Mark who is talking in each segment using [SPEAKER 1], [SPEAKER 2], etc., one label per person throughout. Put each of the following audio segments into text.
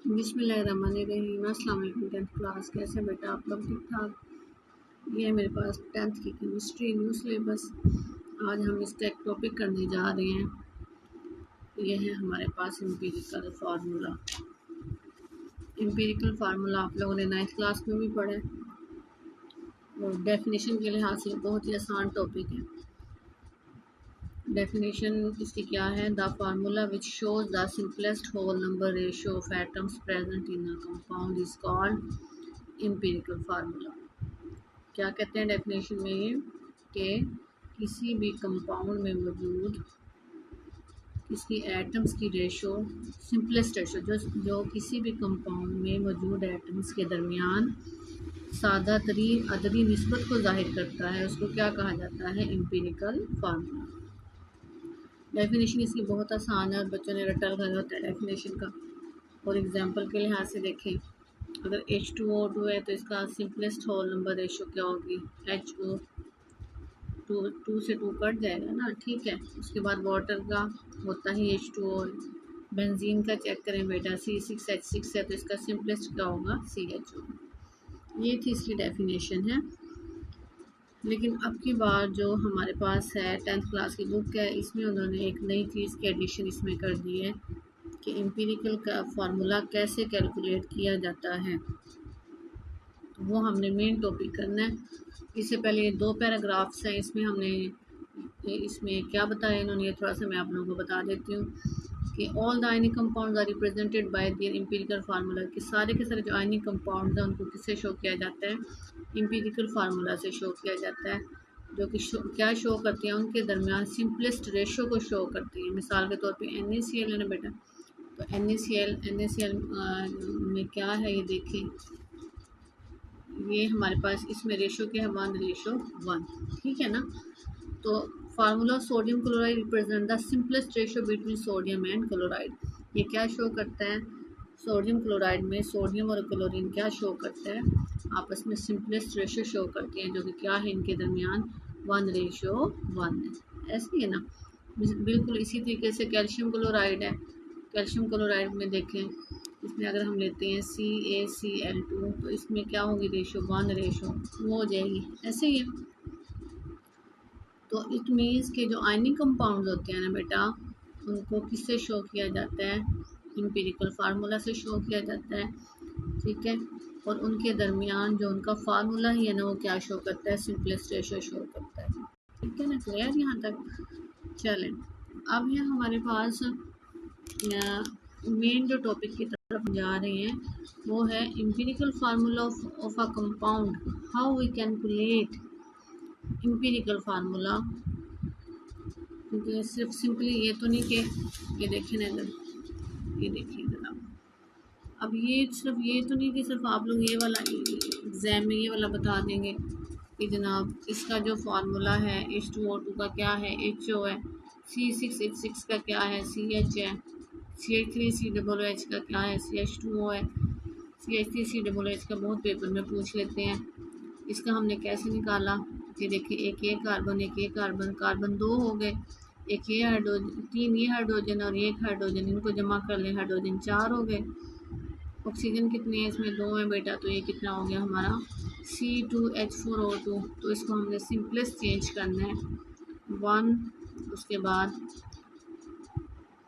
[SPEAKER 1] बिस्मिल्लाहिर्रहमानिर्रहीम। अस्सलाम वालेकुम। 10th क्लास कैसे बेटा आप लोग? ठीक ठाक। ये है मेरे पास 10th की केमिस्ट्री न्यू सिलेबस। आज हम इसका एक टॉपिक करने जा रहे हैं। ये है हमारे पास एम्पिरिकल फार्मूला। एम्पिरिकल फार्मूला आप लोगों ने 9th क्लास में भी पढ़ा है और डेफिनेशन के लिहाज से बहुत ही आसान टॉपिक है। डेफिनेशन इसकी क्या है? The formula which shows the simplest whole number ratio of atoms present in a compound is called empirical formula. क्या कहते हैं डेफिनेशन में ये कि किसी भी कंपाउंड में मौजूद इसकी एटम्स की रेशो, सिंपलेस्ट रेशो जो किसी भी कंपाउंड में मौजूद एटम्स के दरमियान सादा तरीन अददी निस्बत को जाहिर करता है, उसको क्या कहा जाता है? Empirical formula. डेफिनेशन इसकी बहुत आसान है और बच्चों ने रट्टा लगाया होता है डेफिनेशन का। और एग्जांपल के लिहाज से देखें, अगर H2O2 है तो इसका सिंपलेस्ट होल नंबर रेशो क्या होगी? HO, 2 से 2 कट जाएगा ना, ठीक है। उसके बाद वाटर का होता ही H2O। बेंजीन का चेक करें बेटा, C6H6 है तो इसका सिंपलेस्ट क्या होगा? CHO। ये थी इसकी डेफिनेशन है। लेकिन अब की बार जो हमारे पास है 10th क्लास की बुक है, इसमें उन्होंने एक नई चीज़ की एडिशन इसमें कर दी है कि एम्पिरिकल का फार्मूला कैसे कैलकुलेट किया जाता है। तो वो हमने मेन टॉपिक करना है। इससे पहले 2 पैराग्राफ्स हैं, इसमें क्या बताया इन्होंने, ये थोड़ा सा मैं आप लोगों को बता देती हूँ कि all the ionic compounds are represented by their empirical formula. कि सारे के सारे जो आयनिक कंपाउंड्स हैं उनको किससे शो किया जाता है? एम्पिरिकल फार्मूला से शो किया जाता है, जो कि क्या शो करती हैं? उनके दरमियान सिंपलेस्ट रेशो को शो करती हैं। मिसाल के तौर पे NaCl है ना बेटा, तो NaCl में क्या है ये देखें, ये हमारे पास इसमें रेशो क्या है? 1:1, ठीक है ना। तो formula sodium chloride represent the simplest ratio between sodium and chloride. ये क्या शो करता है? सोडियम क्लोराइड में सोडियम और क्लोरीन क्या शो करता है? आपस में सिंपलेस्ट रेशो शो करते हैं, जो कि क्या है इनके दरमियान? 1:1 है। ऐसे ही है ना। बिल्कुल इसी तरीके से कैल्शियम क्लोराइड है। कैल्शियम क्लोराइड में देखें, इसमें अगर हम लेते हैं CaCl2 तो इसमें क्या होगी रेशो? 1:, वो हो जाएगी। ऐसे ही है। तो इट मीन्स के जो आयनिक कंपाउंड होते हैं ना बेटा, उनको किससे शो किया जाता है? एम्पिरिकल फार्मूला से शो किया जाता है, ठीक है। और उनके दरमियान जो उनका फार्मूला ही है ना, वो क्या शो करता है? सिंपलेस्ट रेशो शो करता है, ठीक है ना। क्लियर यहाँ तक? चलें, अब है हमारे पास मेन जो टॉपिक की तरफ जा रहे हैं, वो है empirical formula of a compound, how we calculate empirical formula. क्योंकि सिर्फ सिंपली ये तो नहीं कि ये देखें ना इधर, ये देखिए जनाब, अब ये सिर्फ ये तो नहीं कि सिर्फ आप लोग ये वाला एग्ज़ाम में ये वाला बता देंगे कि जनाब इसका जो फार्मूला है H2O2 का क्या है? HO है। C6H6 का क्या है? CH है। CH3COOH का क्या है? CH2O है। CH3COOH का बहुत पेपर में पूछ लेते हैं। इसका हमने कैसे निकाला? ये देखिए, एक ये कार्बन, एक ये कार्बन, कार्बन 2 हो गए, एक ये हाइड्रोजन, 3 ये हाइड्रोजन और एक हाइड्रोजन, इनको जमा कर लें, हाइड्रोजन 4 हो गए। ऑक्सीजन कितनी है? इसमें 2 है बेटा, तो ये कितना हो गया हमारा? C2H4O2। तो इसको हमने सिंपलेस्ट चेंज करना है 1, उसके बाद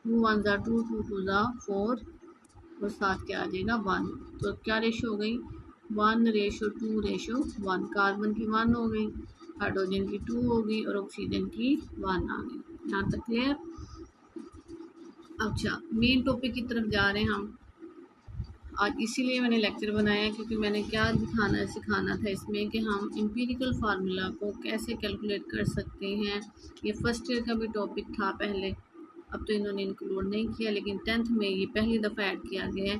[SPEAKER 1] 2 1 ज़ा 2 2 2 ज़ा 4 और साथ क्या आ जाएगा? 1। तो क्या रेशो हो गई? 1:2:1। कार्बन की 1 हो गई, हाइड्रोजन की 2 हो गई और ऑक्सीजन की 1 आ गई। यहाँ तक क्लियर? अच्छा, मेन टॉपिक की तरफ जा रहे हैं हम आज। इसीलिए मैंने लेक्चर बनाया, क्योंकि मैंने क्या सिखाना था इसमें कि हम एम्पिरिकल फार्मूला को कैसे कैलकुलेट कर सकते हैं। ये फर्स्ट ईयर का भी टॉपिक था पहले, अब तो इन्होंने इंक्लूड नहीं किया, लेकिन 10th में ये पहली दफ़ा ऐड किया गया है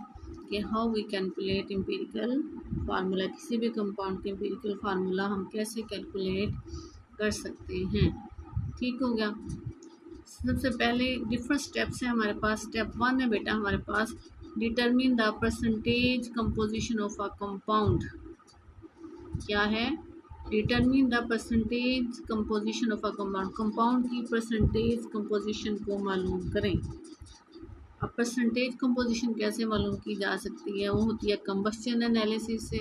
[SPEAKER 1] कि how we calculate empirical formula. किसी भी कंपाउंड के एम्पिरिकल फार्मूला हम कैसे कैलकुलेट कर सकते हैं, ठीक हो गया। सबसे पहले डिफरेंट स्टेप्स हैं हमारे पास। स्टेप 1 है बेटा हमारे पास, determine the percentage composition of a compound. क्या है? Determine the percentage composition of a compound. Compound की परसेंटेज कंपोजिशन को मालूम करें। अब परसेंटेज कंपोजिशन कैसे मालूम की जा सकती है, वो होती है कंबस्शन एनालिसिस से।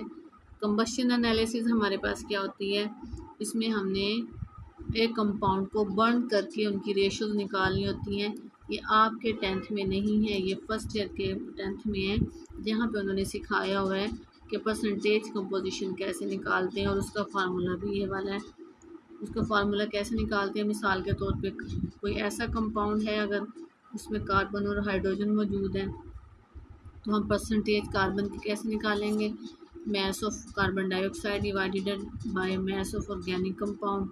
[SPEAKER 1] कंबस्शन एनालिसिस हमारे पास क्या होती है, इसमें हमने एक कंपाउंड को बर्न करके उनकी रेशोज निकालनी होती हैं। ये आपके 10th में नहीं है, ये फर्स्ट ईयर के 10th में है, जहाँ पे उन्होंने सिखाया हुआ है कि परसेंटेज कंपोजिशन कैसे निकालते हैं, और उसका फार्मूला भी ये वाला है। उसका फार्मूला कैसे निकालते हैं, मिसाल के तौर पे कोई ऐसा कंपाउंड है, अगर उसमें कार्बन और हाइड्रोजन मौजूद है, तो हम परसेंटेज कार्बन की कैसे निकालेंगे, mass of carbon dioxide divided by mass of organic compound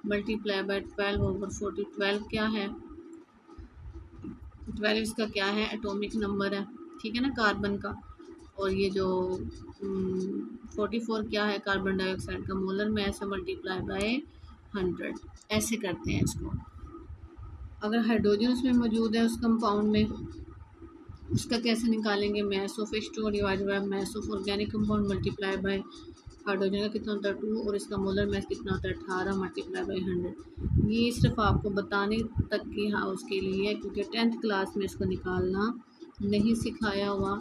[SPEAKER 1] multiply by 12/40। 12 क्या है, 12 इसका क्या है, एटॉमिक नंबर है, ठीक है ना, कार्बन का। और ये जो 44 क्या है, कार्बन डाइऑक्साइड का मोलर मैस है, मल्टीप्लाई बाय 100। ऐसे करते हैं इसको। अगर हाइड्रोजन उसमें मौजूद है उस कंपाउंड में, उसका कैसे निकालेंगे, mass of H2 divided by mass of organic compound multiply by hydrogen का कितना होता है 2, और इसका मोलर मैस कितना होता है 18 मल्टीप्लाई बाय 100। ये सिर्फ आपको बताने तक की हाँ उसके लिए है, क्योंकि 10th क्लास में इसको निकालना नहीं सिखाया हुआ।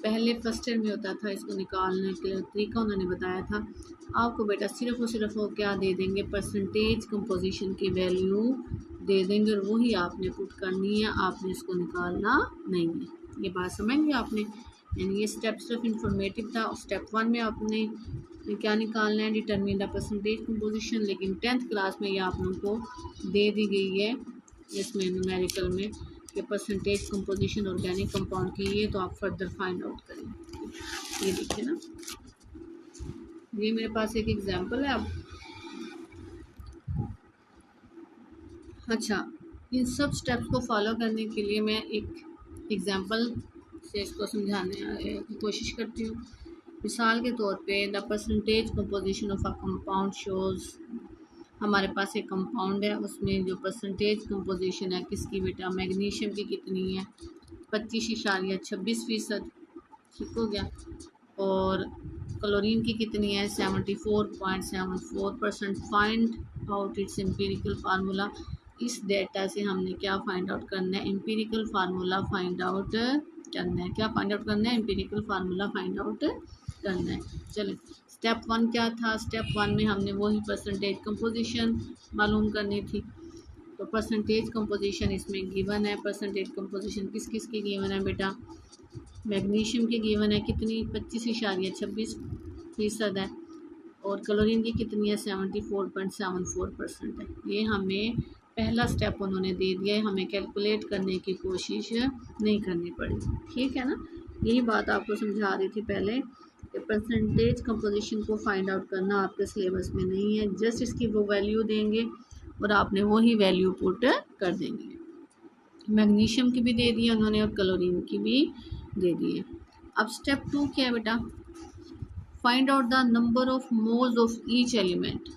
[SPEAKER 1] पहले फर्स्ट ईयर में होता था, इसको निकालने के लिए तरीका उन्होंने बताया था। आपको बेटा सिर्फ और सिर्फ वो क्या दे देंगे, परसेंटेज कंपोजिशन की वैल्यू दे देंगे, और वही आपने पुट करनी है, आपने इसको निकालना नहीं है। ये बात समझ गए आपने, यानी ये स्टेप सिर्फ इंफॉर्मेटिव था। स्टेप 1 में आपने क्या निकालना है, डिटरमिन द परसेंटेज कंपोजिशन, लेकिन 10th क्लास में ये आप लोगों को दे दी गई है इसमें न्यूमेरिकल में कि परसेंटेज कंपोजिशन ऑर्गेनिक कंपाउंड की है, तो आप फर्दर फाइंड आउट करें। ये देखिए ना, ये मेरे पास एक एग्जांपल है। अब अच्छा, इन सब स्टेप्स को फॉलो करने के लिए मैं एक एग्जांपल से इसको समझाने की कोशिश करती हूँ। मिसाल के तौर पे the percentage composition of a compound shows, हमारे पास एक कंपाउंड है, उसमें जो परसेंटेज कंपोजिशन है किसकी बेटा, मैग्नीशियम की कितनी है, 25.26%, ठीक हो गया। और क्लोरीन की कितनी है, 74.74%। Find out it's empirical formula. इस डेटा से हमने क्या फाइंड आउट करना है, एम्पिरिकल फार्मूला फाइंड आउट करना है। क्या फाइंड आउट करना है, एम्पिरिकल फार्मूला फाइंड आउट करना है। चलिए, स्टेप 1 क्या था, स्टेप 1 में हमने वही परसेंटेज कंपोजिशन मालूम करनी थी। तो परसेंटेज कंपोजिशन इसमें गिवन है। परसेंटेज कंपोजिशन किस किस की गिवन है बेटा, मैग्नीशियम की गिवन है कितनी, 25.26% है, और क्लोरीन की कितनी है, 74.74% है। ये हमें पहला स्टेप उन्होंने दे दिया है, हमें कैलकुलेट करने की कोशिश नहीं करनी पड़ी, ठीक है ना। यही बात आपको समझा रही थी पहले कि परसेंटेज कंपोजिशन को फाइंड आउट करना आपके सिलेबस में नहीं है, जस्ट इसकी वो वैल्यू देंगे और आपने वही वैल्यू पुट कर देंगे। मैग्नीशियम की भी दे दी उन्होंने और क्लोरीन की भी दे दी है। अब स्टेप 2 क्या है बेटा, find out the number of moles of each element.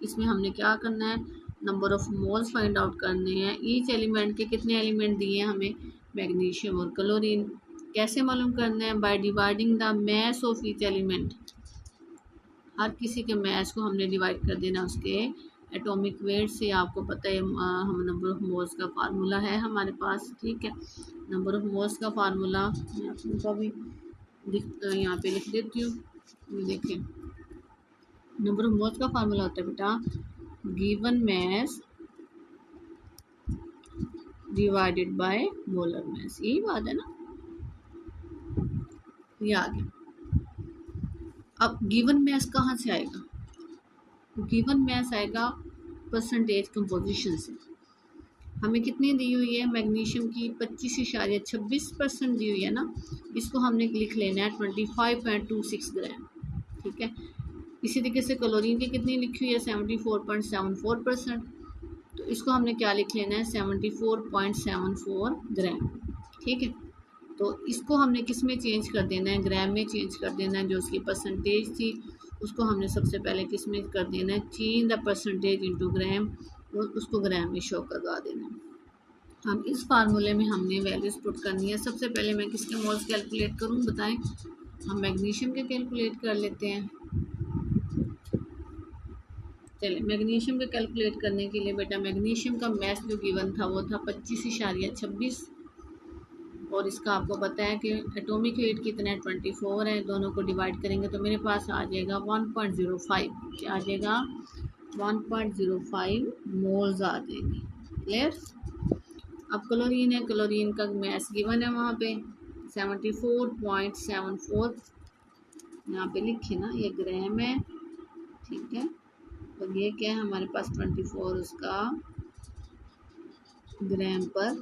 [SPEAKER 1] इसमें हमने क्या करना है, number of moles find out करने हैं। ईच एलिमेंट के कितने एलिमेंट दिए हैं हमें, मैग्नीशियम और क्लोरीन। कैसे मालूम करना है, by dividing the mass of each element. हर किसी के मैस को हमने डिवाइड कर देना उसके एटॉमिक वेट से। आपको पता है हम नंबर ऑफ मोल्स का फार्मूला है हमारे पास, ठीक है। नंबर ऑफ मोल्स का फार्मूला मैं आपको भी यहाँ पे लिख देती हूँ, देखिए। नंबर ऑफ मोल्स का फार्मूला होता है बेटा, given mess divided by molar mass. यही बात है ना, ये आ गया। अब गिवन मैस कहाँ से आएगा, गिवन मैस आएगा परसेंटेज कंपोजिशन से। हमें कितनी दी हुई है, मैग्नीशियम की 25.26% दी हुई है ना, इसको हमने लिख लेना है 25.26 ग्राम, ठीक है। इसी तरीके से क्लोरीन की कितनी लिखी हुई है, 74.74%, तो इसको हमने क्या लिख लेना है, 74.74 ग्राम, ठीक है। तो इसको हमने किस में चेंज कर देना है, ग्राम में चेंज कर देना है। जो उसकी परसेंटेज थी उसको हमने सबसे पहले किस में कर देना है, change the percentage into gram, और उसको ग्राम में शो करवा देना है। हम इस फार्मूले में हमने वैल्यूज पुट करनी है। सबसे पहले मैं किसके मोल्स कैलकुलेट करूं बताएं, हम मैग्नीशियम के कैलकुलेट कर लेते हैं। चलिए, मैग्नीशियम के कैलकुलेट करने के लिए बेटा मैग्नीशियम का मैस जो गिवन था वो था 25.26, और इसका आपको पता है कि एटॉमिक वेट कितना है 24 है, दोनों को डिवाइड करेंगे तो मेरे पास आ जाएगा 1.05, क्या आ जाएगा 1.05 मोल्स आ जाएंगे। क्लियर। अब क्लोरीन है, क्लोरीन का मैस गिवन है वहाँ पे 74.74, यहाँ पे लिखे ना, ये ग्राम है, ठीक है। और ये क्या है हमारे पास 24 उसका ग्राम पर,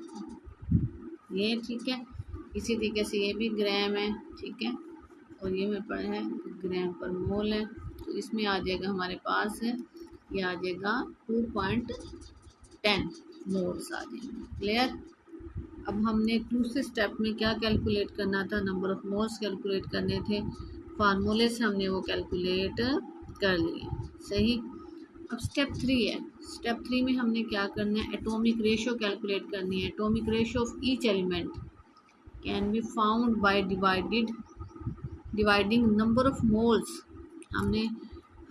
[SPEAKER 1] ये ठीक है। इसी तरीके से ये भी ग्राम है, ठीक है, और ये मेरे पास है ग्राम पर मोल है, तो इसमें आ जाएगा हमारे पास ये आ जाएगा 2.10 मोल्स आ जाएंगे। क्लियर। अब हमने दूसरे स्टेप में क्या कैलकुलेट करना था, नंबर ऑफ मोल्स कैलकुलेट करने थे, फार्मूले से हमने वो कैलकुलेट कर लिए, सही। अब स्टेप 3 है, स्टेप 3 में हमने क्या करना है, एटॉमिक रेशियो कैलकुलेट करनी है। Atomic ratio of each element can be found by dividing number of moles. हमने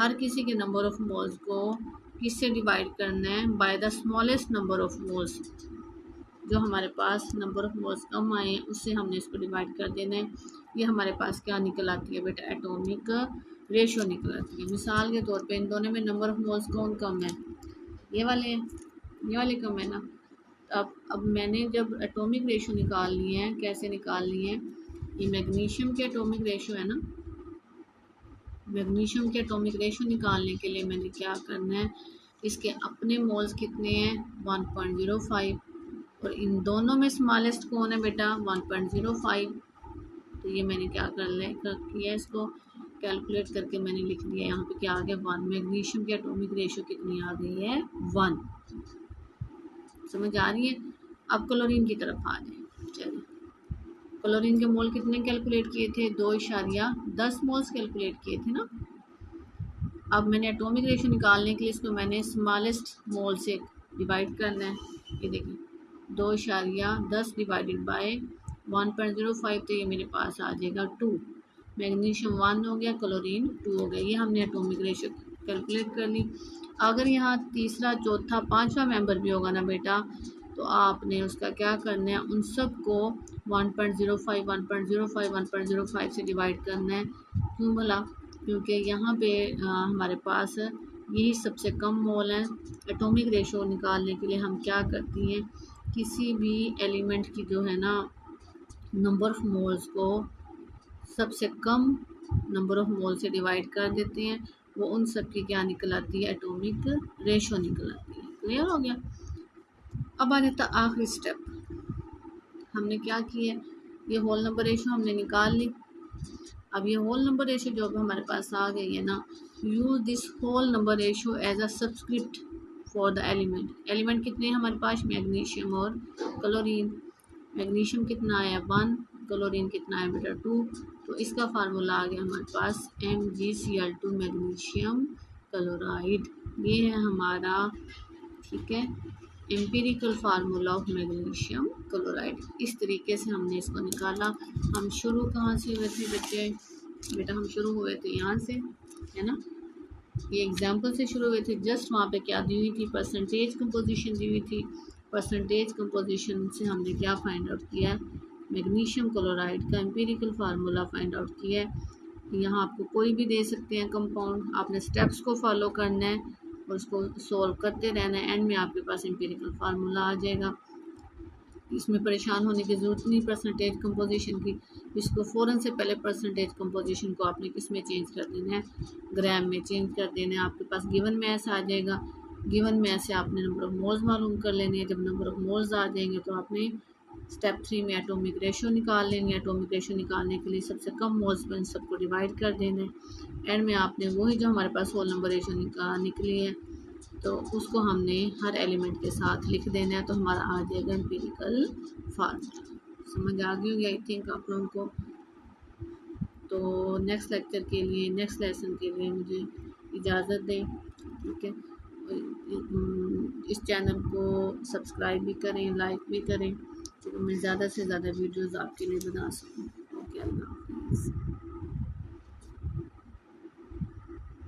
[SPEAKER 1] हर किसी के नंबर ऑफ मोल्स को किससे डिवाइड करना है, by the smallest number of moles. जो हमारे पास नंबर ऑफ मोल्स कम आए हैं उससे हमने इसको डिवाइड कर देना है। ये हमारे पास क्या निकल आती है बेटा, एटॉमिक रेशियो निकल आती है। मिसाल के तौर पे इन दोनों में नंबर ऑफ मोल्स कौन कम है, ये वाले हैं, ये वाले कम है ना। अब मैंने जब एटॉमिक रेशियो निकाल ली है, कैसे निकाल ली है, ये मैग्नीशियम के एटॉमिक रेशियो है ना, मैग्नीशियम के एटॉमिक रेशियो निकालने के लिए मैंने क्या करना है, इसके अपने मोल्स कितने हैं 1.05, और इन दोनों में स्मॉलेस्ट कौन है बेटा 1.05। तो ये मैंने क्या किया, इसको कैलकुलेट करके मैंने लिख दिया, यहाँ पे क्या आ गया 1। मैग्नीशियम की एटॉमिक रेशियो कितनी आ गई है 1, समझ आ रही है। अब क्लोरीन की तरफ आ जाए, चलिए। क्लोरीन के मोल कितने कैलकुलेट किए थे, 2.10 मोल्स कैलकुलेट किए थे ना। अब मैंने एटॉमिक रेशियो निकालने के लिए इसको मैंने स्मॉलेस्ट मोल से डिवाइड करना है। ये देखिए 2.10 डिवाइडेड बाय 1.05, तो ये मेरे पास आ जाएगा 2। मैग्नीशियम 1 हो गया, क्लोरीन 2 हो गया। ये हमने एटॉमिक रेशियो कैलकुलेट कर ली। अगर यहाँ तीसरा चौथा पांचवा मेंबर भी होगा ना बेटा, तो आपने उसका क्या करना है, उन सब को 1.05 1.05 1.05 से डिवाइड करना है। क्यों बोला, क्योंकि यहाँ पे हमारे पास यही सबसे कम मोल है। एटॉमिक रेशियो निकालने के लिए हम क्या करती हैं, किसी भी एलिमेंट की जो है ना नंबर ऑफ मोल्स को सबसे कम नंबर ऑफ मोल से डिवाइड कर देते हैं, वो उन सब की क्या निकल आती है, एटॉमिक रेशियो निकल आती है। क्लियर हो गया। अब आ जाता आखिरी स्टेप, हमने क्या किया, ये होल नंबर रेशियो हमने निकाल ली। अब ये होल नंबर रेशियो जो अब हमारे पास आ गई है ना, use this whole number ratio as a subscript for the element. Element कितने हैं हमारे पास, मैग्नीशियम और क्लोरीन। मैग्नीशियम कितना आया 1, क्लोरीन कितना है बेटा 2। तो इसका फार्मूला आ गया हमारे पास MgCl2 मैग्नीशियम क्लोराइड। ये है हमारा, ठीक है, empirical formula of magnesium chloride. इस तरीके से हमने इसको निकाला। हम शुरू कहाँ से हुए थे बच्चे, बेटा हम शुरू हुए थे यहाँ से, है ना, ये एग्जाम्पल से शुरू हुए थे। जस्ट वहाँ पे क्या दी हुई थी, परसेंटेज कंपोजिशन दी हुई थी। परसेंटेज कंपोजिशन से हमने क्या फाइंड आउट किया, मैग्नीशियम क्लोराइड का एम्पिरिकल फार्मूला फाइंड आउट किया है। यहाँ आपको कोई भी दे सकते हैं कंपाउंड, आपने स्टेप्स को फॉलो करना है और उसको सॉल्व करते रहना है। एंड में आपके पास एम्पिरिकल फार्मूला आ जाएगा। इसमें परेशान होने की ज़रूरत नहीं परसेंटेज कंपोजिशन की। इसको फ़ौरन से पहले परसेंटेज कंपोजिशन को आपने किस में चेंज कर देना है, ग्राम में चेंज कर देना है। आपके पास गिवन मैथ आ जाएगा, गिवन मैथ से आपने नंबर ऑफ मोल्स मालूम कर लेने हैं। जब नंबर ऑफ मोल्स आ जाएंगे तो आपने स्टेप 3 में एटॉमिक रेशियो निकाल लेंगे। एटॉमिक रेशियो निकालने के लिए सबसे कम मोल्स पर इन सबको डिवाइड कर देना है। एंड में आपने वही जो हमारे पास होल नंबर रेशियो निकली है तो उसको हमने हर एलिमेंट के साथ लिख देना है, तो हमारा आ जाएगा एम्पिरिकल फार्मूला। समझ आ गई होगी आई थिंक आप लोगों को। तो नेक्स्ट लेक्चर के लिए, नेक्स्ट लेसन के लिए मुझे इजाज़त दें, ठीक है। इस चैनल को सब्सक्राइब भी करें, लाइक भी करें, तो मैं ज़्यादा से ज़्यादा वीडियोज़ आपके लिए बना सकूँ। ओके, अल्लाह हाफ़िज़।